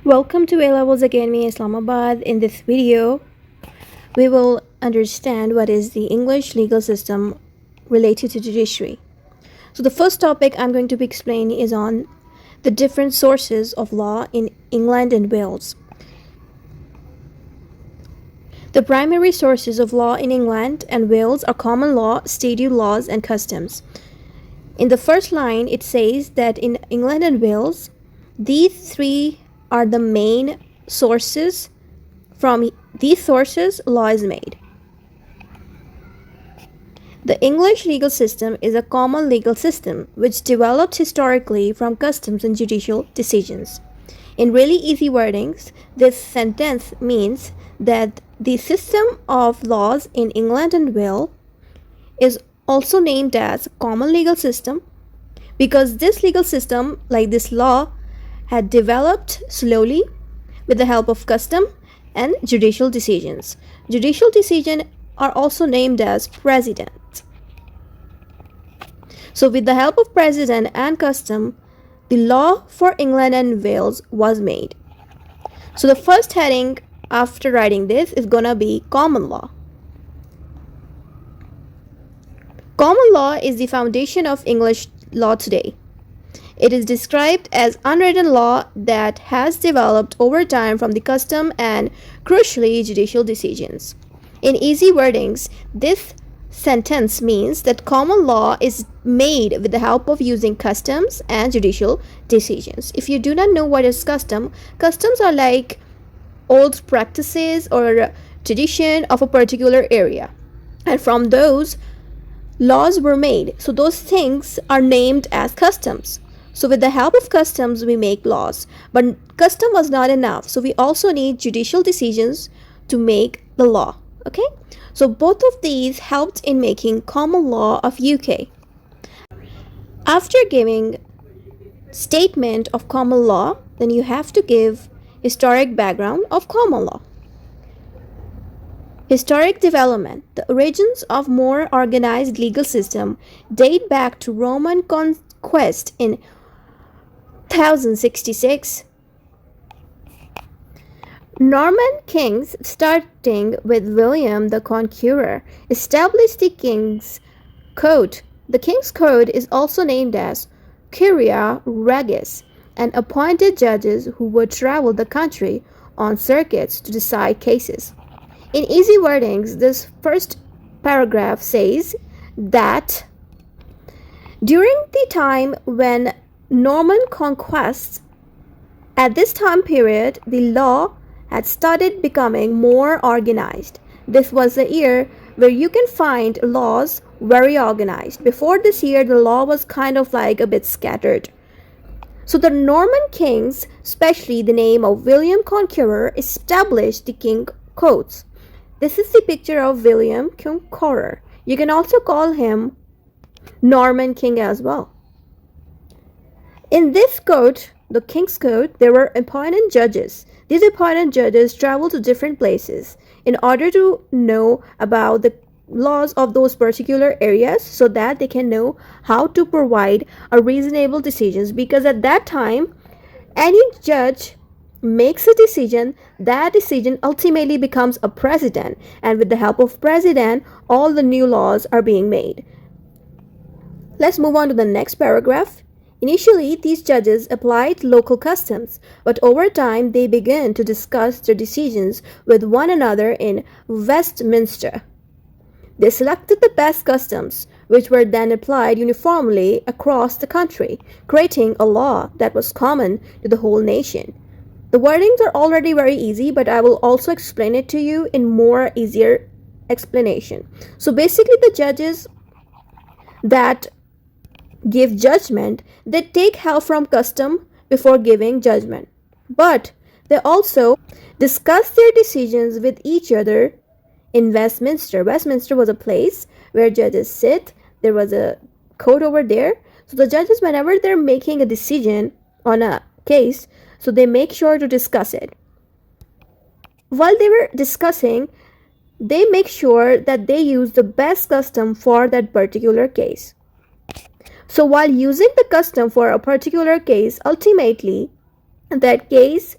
Welcome to A Levels Academy Islamabad. In this video, we will understand what is the English legal system related to judiciary. So the first topic I'm going to be explaining is on the different sources of law in England and Wales. The primary sources of law in England and Wales are common law, statute laws, and customs. In the first line, it says that in England and Wales, these three are the main sources. From these sources, law is made. The English legal system is a common legal system which developed historically from customs and judicial decisions. In really easy wordings, this sentence means that the system of laws in England and Wales is also named as common legal system because this legal system, like this law, had developed slowly with the help of custom and judicial decisions. Judicial decisions are also named as precedent. So with the help of precedent and custom, the law for England and Wales was made. So the first heading after writing this is gonna be common law. Common law is the foundation of English law today. It is described as unwritten law that has developed over time from the custom and, crucially, judicial decisions. In easy wordings, this sentence means that common law is made with the help of using customs and judicial decisions. If you do not know what is customs are like old practices or tradition of a particular area. And from those, laws were made. So those things are named as customs. So with the help of customs, we make laws. But custom was not enough. So we also need judicial decisions to make the law. Okay? So both of these helped in making common law of UK. After giving statement of common law, then you have to give historic background of common law. Historic development. The origins of more organized legal system date back to Roman conquest in 1066. Norman kings, starting with William the Conqueror, established the King's Code. The King's Code is also named as Curia Regis and appointed judges who would travel the country on circuits to decide cases. In easy wordings, this first paragraph says that during the time when Norman conquests, at this time period, the law had started becoming more organized. This was the year where you can find laws very organized. Before this year, the law was kind of like a bit scattered. So the Norman kings, especially the name of William Conqueror, established the King Codes. This is the picture of William Conqueror. You can also call him Norman King as well. In this code, the King's Code, there were appointed judges. These appointed judges traveled to different places in order to know about the laws of those particular areas so that they can know how to provide a reasonable decisions, because at that time any judge makes a decision, that decision ultimately becomes a precedent, and with the help of precedent all the new laws are being made. Let's move on to the next paragraph. Initially, these judges applied local customs, but over time they began to discuss their decisions with one another in Westminster. They selected the best customs, which were then applied uniformly across the country, creating a law that was common to the whole nation. The wordings are already very easy, but I will also explain it to you in more easier explanation. So basically, the judges that give judgment, they take help from custom before giving judgment, but they also discuss their decisions with each other in Westminster. Westminster was a place where judges sit. There was a court over there. So the judges, whenever they're making a decision on a case, so they make sure to discuss it. While they were discussing, they make sure that they use the best custom for that particular case. So while using the custom for a particular case, ultimately that case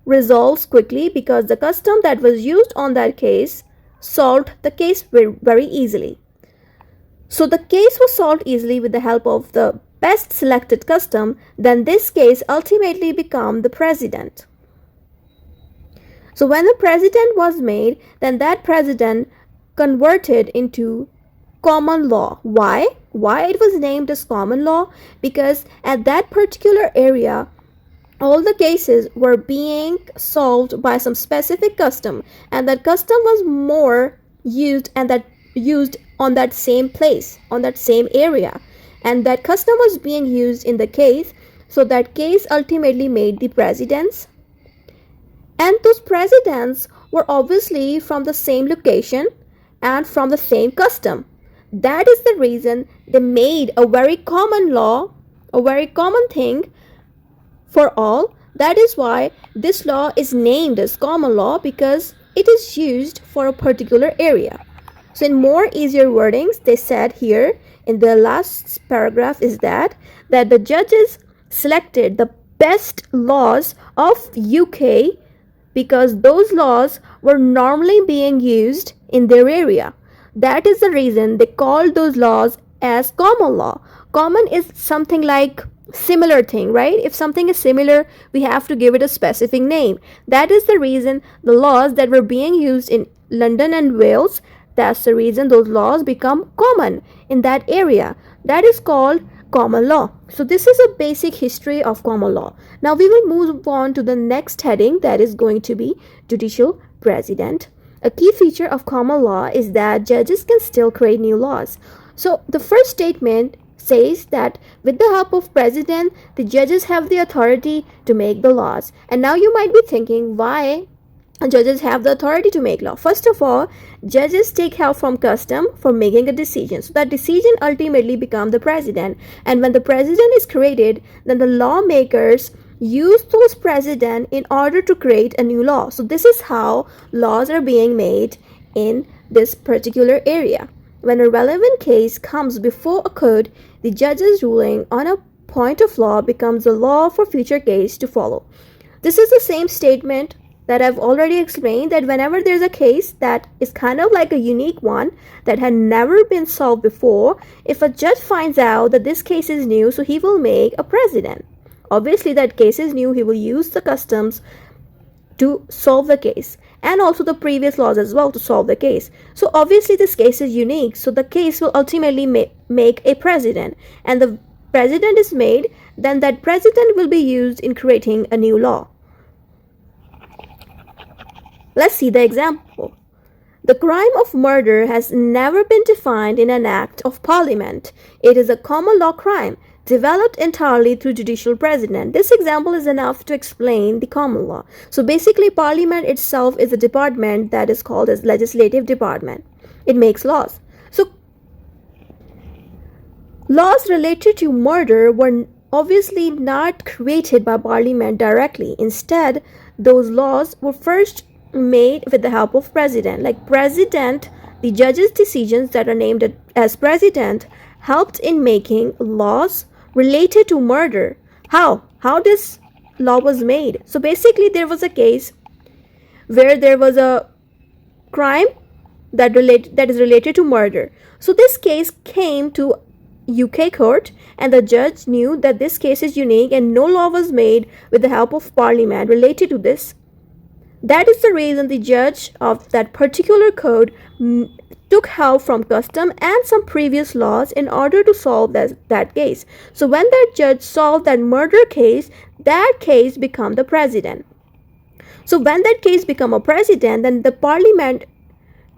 resolves quickly because the custom that was used on that case solved the case very easily. So the case was solved easily with the help of the best selected custom. Then this case ultimately became the precedent. So when the precedent was made, then that precedent converted into common law. Why? Why it was named as common law? Because at that particular area, all the cases were being solved by some specific custom, and that custom was more used on that same place, on that same area, and that custom was being used in the case. So that case ultimately made the precedents, and those precedents were obviously from the same location and from the same custom. That is the reason they made a very common law, a very common thing for all. That is why this law is named as common law, because it is used for a particular area. So in more easier wordings, they said here in the last paragraph is that the judges selected the best laws of UK because those laws were normally being used in their area. That is the reason they called those laws as common law. Common is something like similar thing, right? If something is similar, we have to give it a specific name. That is the reason the laws that were being used in London and Wales, that's the reason those laws become common in that area. That is called common law. So this is a basic history of common law. Now we will move on to the next heading, that is going to be judicial precedent. A key feature of common law is that judges can still create new laws. So the first statement says that with the help of precedent, the judges have the authority to make the laws. And now you might be thinking, why judges have the authority to make law? First of all, judges take help from custom for making a decision. So that decision ultimately becomes the precedent. And when the precedent is created, then the lawmakers use those precedent in order to create a new law. So this is how laws are being made in this particular area. When a relevant case comes before a court, the judge's ruling on a point of law becomes the law for future case to follow. This is the same statement that I've already explained, that whenever there's a case that is kind of like a unique one that had never been solved before, if a judge finds out that this case is new, so he will make a precedent. Obviously that case is new, he will use the customs to solve the case, and also the previous laws as well to solve the case. So obviously this case is unique, so the case will ultimately make a precedent, and the precedent is made, then that precedent will be used in creating a new law. Let's see the example. The crime of murder has never been defined in an act of parliament. It is a common law crime developed entirely through judicial precedent. This example is enough to explain the common law. So basically, parliament itself is a department that is called as legislative department. It makes laws. So laws related to murder were obviously not created by parliament directly. Instead, those laws were first made with the help of precedent. Like precedent, the judge's decisions that are named as precedent helped in making laws related to murder. How this law was made? So basically, there was a case where there was a crime that is related to murder. So this case came to UK court, and the judge knew that this case is unique and no law was made with the help of parliament related to this. That is the reason the judge of that particular code took help from custom and some previous laws in order to solve that case. So when that judge solved that murder case, that case became the precedent. So when that case became a precedent, then the parliament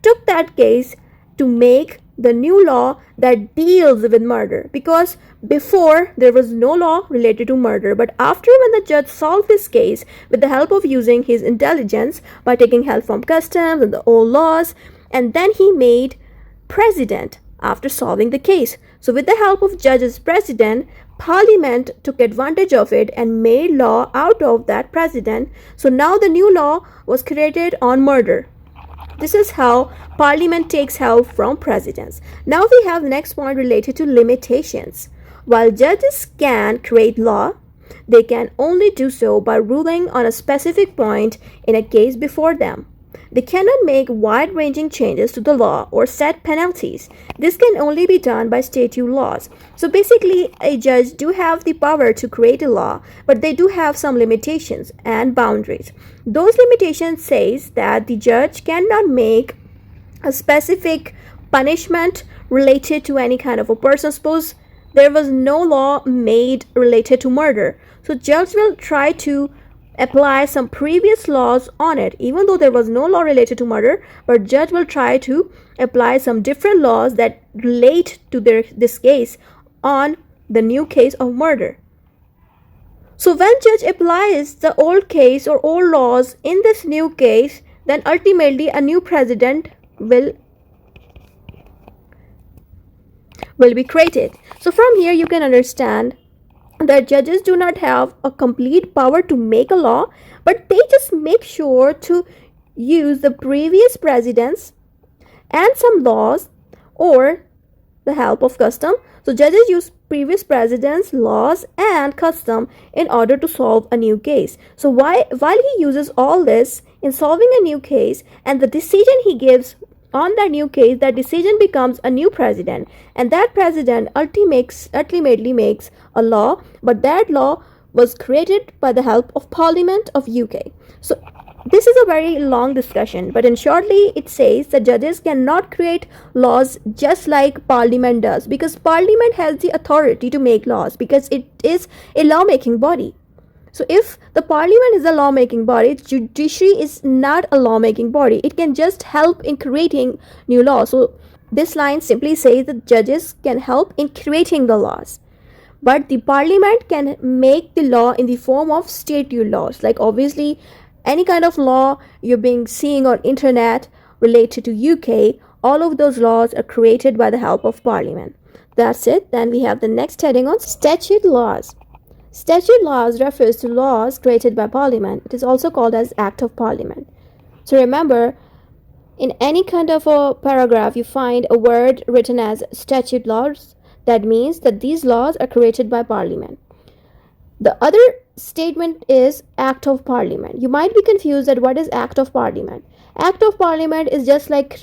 took that case to make the new law that deals with murder, because before there was no law related to murder. But after, when the judge solved this case with the help of using his intelligence by taking help from customs and the old laws, and then he made precedent after solving the case. So with the help of judge's precedent, parliament took advantage of it and made law out of that precedent. So now the new law was created on murder. This is how parliament takes help from precedents. Now we have the next point related to limitations. While judges can create law, They can only do so by ruling on a specific point in a case before them. They cannot make wide-ranging changes to the law or set penalties. This can only be done by statute laws. So basically, a judge do have the power to create a law, but they do have some limitations and boundaries. Those limitations says that the judge cannot make a specific punishment related to any kind of a person. Suppose there was no law made related to murder, so judge will try to apply some previous laws on it, even though there was no law related to murder, but judge will try to apply some different laws that relate to this case on the new case of murder. So when judge applies the old case or old laws in this new case, then ultimately a new precedent will be created. So from here you can understand that judges do not have a complete power to make a law, but they just make sure to use the previous precedents and some laws or the help of custom. So judges use previous precedents, laws, and custom in order to solve a new case. So while he uses all this in solving a new case, and the decision he gives on that new case, that decision becomes a new precedent, and that precedent ultimately makes a law, but that law was created by the help of Parliament of UK. So this is a very long discussion, but in shortly it says that judges cannot create laws just like Parliament does, because Parliament has the authority to make laws because it is a lawmaking body. So if the Parliament is a lawmaking body, judiciary is not a lawmaking body. It can just help in creating new laws. So this line simply says that judges can help in creating the laws, but the Parliament can make the law in the form of statute laws. Like obviously any kind of law you're being seeing on internet related to UK, all of those laws are created by the help of Parliament. That's it. Then we have the next heading on statute laws. Statute laws refers to laws created by Parliament. It is also called as Act of Parliament. So remember, in any kind of a paragraph you find a word written as statute laws, that means that these laws are created by Parliament. The other statement is Act of Parliament. You might be confused at what is Act of Parliament. Act of Parliament is just like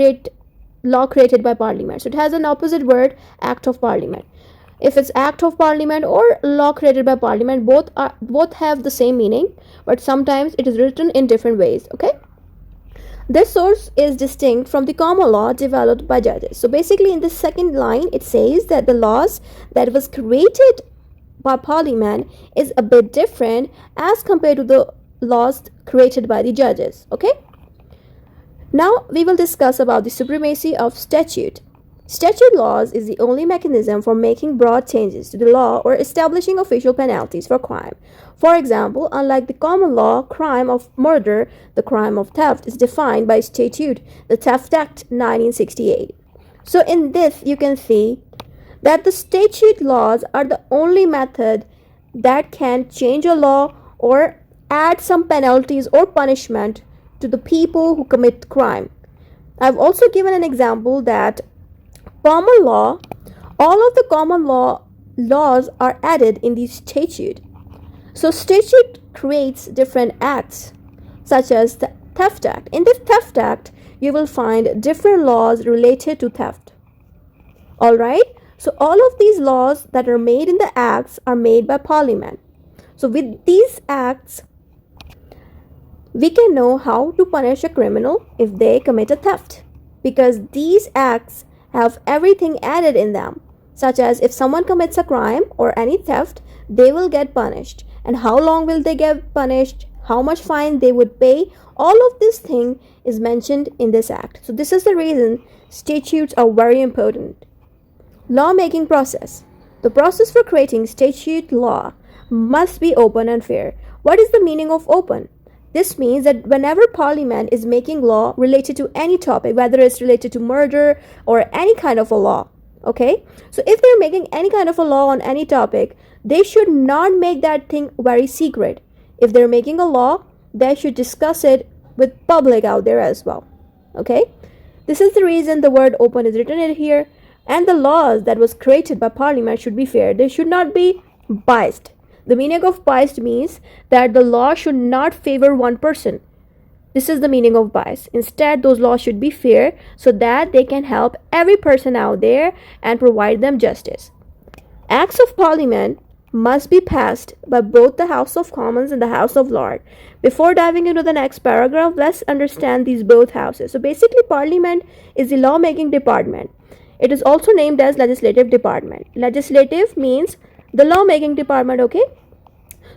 law created by Parliament. So it has an opposite word, Act of Parliament. If it's Act of Parliament or law created by Parliament, both have the same meaning, but sometimes it is written in different ways. Okay, this source is distinct from the common law developed by judges. So basically in the second line it says that the laws that was created by Parliament is a bit different as compared to the laws created by the judges. Okay, now we will discuss about the supremacy of statute. Statute laws is the only mechanism for making broad changes to the law or establishing official penalties for crime. For example, unlike the common law crime of murder, the crime of theft is defined by statute, the Theft Act 1968. So in this you can see that the statute laws are the only method that can change a law or add some penalties or punishment to the people who commit crime. I've also given an example that common law, all of the common law laws are added in the statute. So statute creates different acts such as the Theft Act. In the Theft Act, you will find different laws related to theft. Alright, so all of these laws that are made in the acts are made by Parliament. So with these acts, we can know how to punish a criminal if they commit a theft, because these acts have everything added in them, such as if someone commits a crime or any theft, they will get punished, and how long will they get punished, how much fine they would pay. All of this thing is mentioned in this act. So this is the reason statutes are very important. Lawmaking process. The process for creating statute law must be open and fair. What is the meaning of open? This means that whenever Parliament is making law related to any topic, whether it's related to murder or any kind of a law, okay? So if they're making any kind of a law on any topic, they should not make that thing very secret. If they're making a law, they should discuss it with public out there as well, okay? This is the reason the word open is written in here, and the laws that was created by Parliament should be fair. They should not be biased. The meaning of biased means that the law should not favor one person. This is the meaning of bias. Instead, those laws should be fair so that they can help every person out there and provide them justice. Acts of Parliament must be passed by both the House of Commons and the House of Lords. Before diving into the next paragraph, let's understand these both houses. So basically, Parliament is the lawmaking department. It is also named as legislative department. Legislative means the lawmaking department, okay?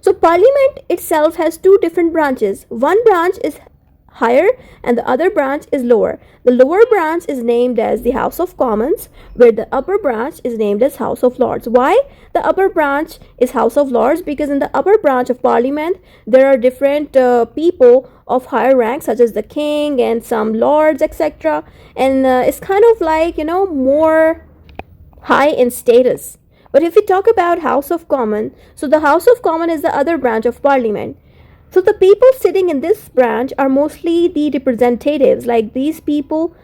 So Parliament itself has two different branches. One branch is higher and the other branch is lower. The lower branch is named as the House of Commons, where the upper branch is named as House of Lords. Why the upper branch is House of Lords? Because in the upper branch of Parliament there are different people of higher rank, such as the king and some lords, etc. And it's kind of like, more high in status. But if we talk about House of Commons, so the House of Commons is the other branch of Parliament. So the people sitting in this branch are mostly the representatives. Like, these people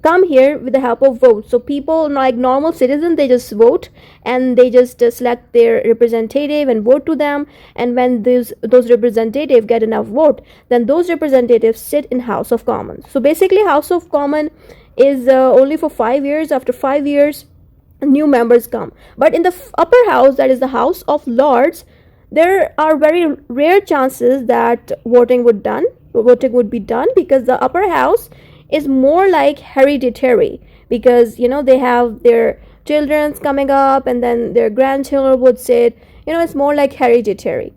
come here with the help of votes. So people like normal citizens, they just vote and they just select their representative and vote to them. And when those representatives get enough vote, then those representatives sit in House of Commons. So basically, House of Commons is only for 5 years. After 5 years, new members come. But in the upper house, that is the House of Lords, there are very rare chances that voting would be done, because the upper house is more like hereditary, because they have their children's coming up and then their grandchildren would sit. It's more like hereditary.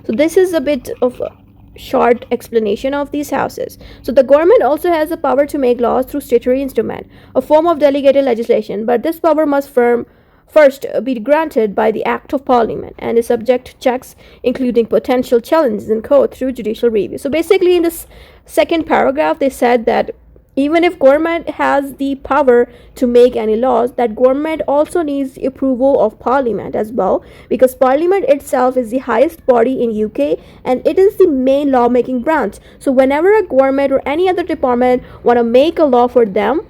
So this is a bit of a short explanation of these houses. So the government also has the power to make laws through statutory instrument, a form of delegated legislation, but this power must first be granted by the Act of Parliament and is subject to checks, including potential challenges in court through judicial review. So basically, in this second paragraph, they said that even if government has the power to make any laws, that government also needs the approval of Parliament as well, because Parliament itself is the highest body in UK and it is the main lawmaking branch. So whenever a government or any other department want to make a law for them,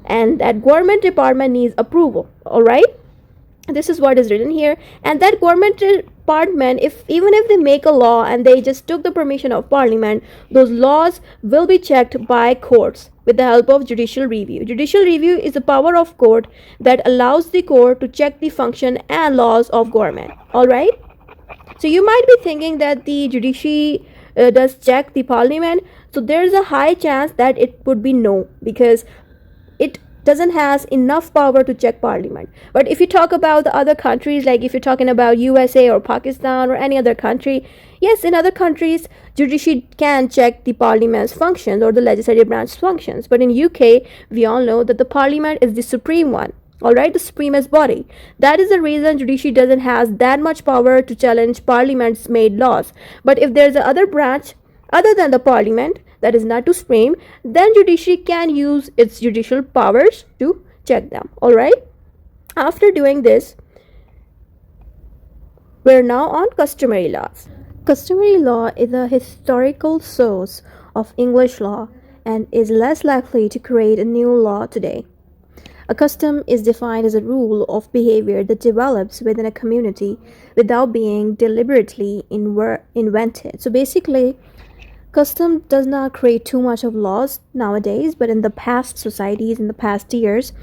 and that government department needs approval, all right? This is what is written here. And that government department, even if they make a law and they just took the permission of Parliament, those laws will be checked by courts with the help of judicial review. Judicial review is the power of court that allows the court to check the function and laws of government. All right. So you might be thinking that the judiciary does check the Parliament. So there's a high chance that it would be no, because it doesn't has enough power to check Parliament. But if you talk about the other countries, like if you're talking about USA or Pakistan or any other country, yes, in other countries judiciary can check the Parliament's functions or the legislative branch functions. But in UK, we all know that the Parliament is the supreme one, all right, the supremest body. That is the reason judiciary doesn't has that much power to challenge Parliament's made laws. But if there's a other branch other than the Parliament that is not to supreme, then judiciary can use its judicial powers to check them. All right. After doing this, we're now on customary laws. Customary law is a historical source of English law and is less likely to create a new law today. A custom is defined as a rule of behavior that develops within a community without being deliberately invented. So basically, custom does not create too much of laws nowadays, but in the past societies, in the past years,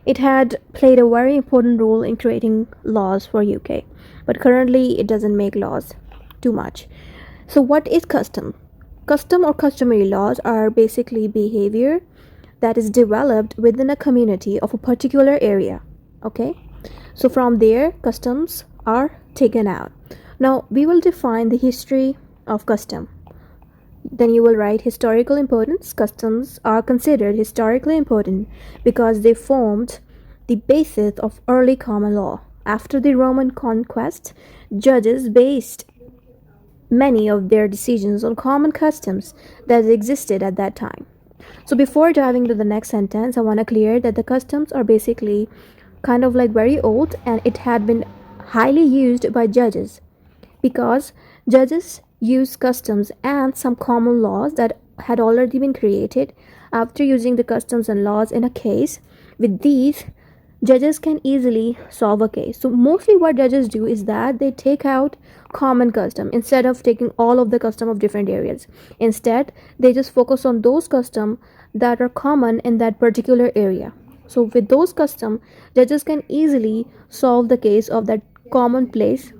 it had played a very important role in creating laws for UK. But currently, it doesn't make laws too much. So what is custom? Custom or customary laws are basically behavior that is developed within a community of a particular area. Okay? So from there, customs are taken out. Now, we will define the history of custom. Then you will write historical importance. Customs are considered historically important because they formed the basis of early common law. After the Roman conquest, judges based many of their decisions on common customs that existed at that time. So before diving to the next sentence, I want to clear that the customs are basically kind of like very old, and it had been highly used by judges because judges use customs and some common laws that had already been created. After using the customs and laws in a case, with these, judges can easily solve a case. So mostly what judges do is that they take out common custom instead of taking all of the custom of different areas. Instead, they just focus on those custom that are common in that particular area. So with those custom, judges can easily solve the case of that common place,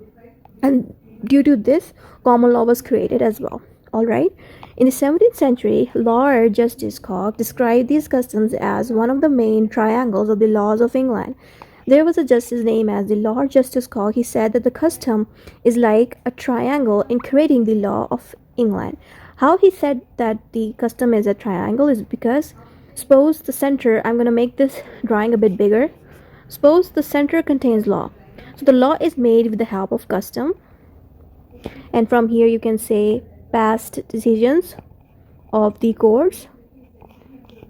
and due to this, common law was created as well. All right. In the 17th century, Lord Justice Coke described these customs as one of the main triangles of the laws of England. There was a justice named as the Lord Justice Coke. He said that the custom is like a triangle in creating the law of England. How he said that the custom is a triangle is because suppose the center, I'm going to make this drawing a bit bigger. Suppose the center contains law. So the law is made with the help of custom, and from here you can say past decisions of the courts,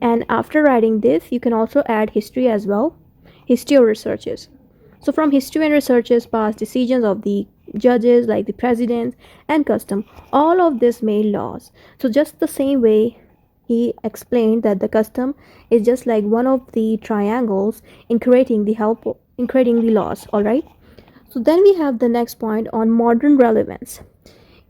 and after writing this you can also add history as well, history or researches. So from history and researches, past decisions of the judges like the president and custom, all of this made laws. So just the same way he explained that the custom is just like one of the triangles in creating the laws. All right. So then we have the next point on modern relevance.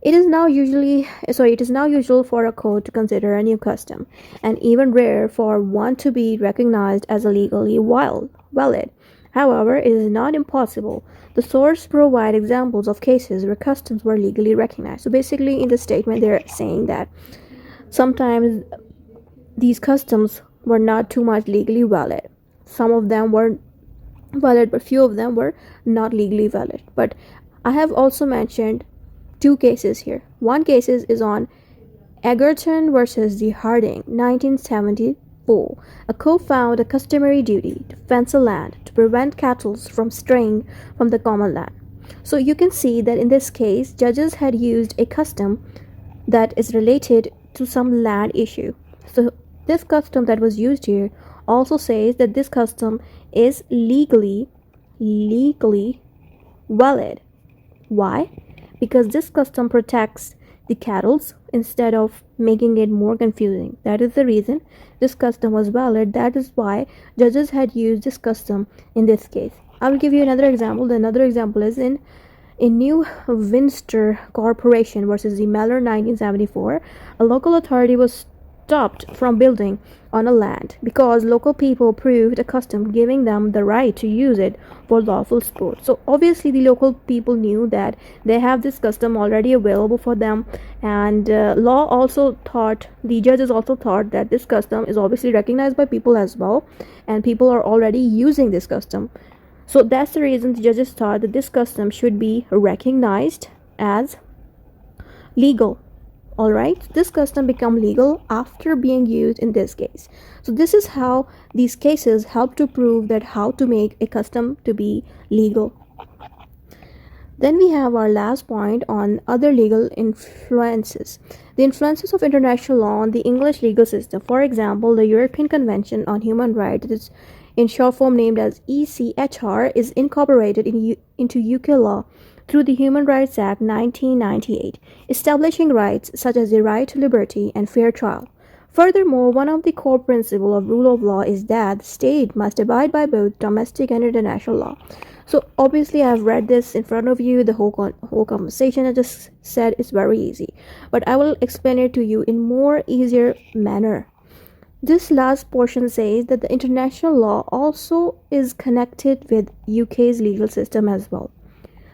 It is now usual for a court to consider a new custom, and even rare for one to be recognized as a legally valid. However, it is not impossible. The source provide examples of cases where customs were legally recognized. So basically, in the statement, they're saying that sometimes these customs were not too much legally valid. Some of them were valid, but few of them were not legally valid. But I have also mentioned two cases here. One case is on Egerton versus the Harding, 1974. A court found a customary duty to fence a land to prevent cattle from straying from the common land. So you can see that in this case, judges had used a custom that is related to some land issue. So this custom that was used here also says that this custom is legally valid. Why? Because this custom protects the cattle instead of making it more confusing. That is the reason this custom was valid. That is why judges had used this custom in this case. I will give you another example. Another example is in New Winster Corporation versus the Mellor, 1974. A local authority was stopped from building on a land because local people proved a custom giving them the right to use it for lawful sport. So obviously the local people knew that they have this custom already available for them, and the judges also thought that this custom is obviously recognized by people as well, and people are already using this custom. So that's the reason the judges thought that this custom should be recognized as legal. All right, this custom become legal after being used in this case. So this is how these cases help to prove that how to make a custom to be legal. Then we have our last point on other legal influences. The influences of international law on the English legal system. For example, the European Convention on Human Rights, is in short form named as ECHR, is incorporated into UK law through the Human Rights Act 1998, establishing rights such as the right to liberty and fair trial. Furthermore, one of the core principles of rule of law is that the state must abide by both domestic and international law. So obviously I have read this in front of you. The whole conversation I just said is very easy, but I will explain it to you in more easier manner. This last portion says that the international law also is connected with UK's legal system as well.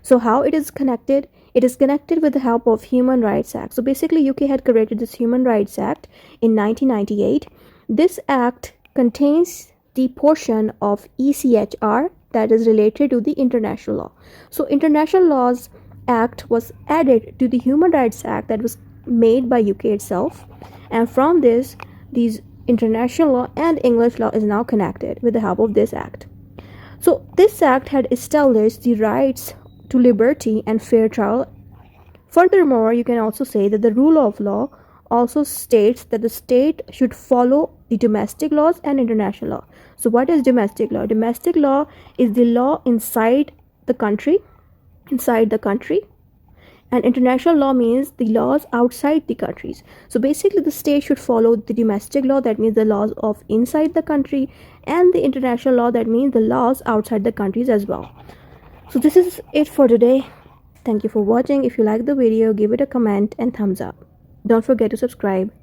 So how it is connected? It is connected with the help of Human Rights Act. So basically UK had created this Human Rights Act in 1998. This act contains the portion of ECHR that is related to the international law. So International Laws Act was added to the Human Rights Act that was made by UK itself, and from this, these international law and English law is now connected with the help of this act. So this act had established the rights to liberty and fair trial. Furthermore, you can also say that the rule of law also states that the state should follow the domestic laws and international law. So what is domestic law? Domestic law is the law inside the country, And international law means the laws outside the countries. So basically, the state should follow the domestic law, that means the laws of inside the country, and the international law, that means the laws outside the countries as well. So this is it for today. Thank you for watching. If you like the video, give it a comment and thumbs up. Don't forget to subscribe.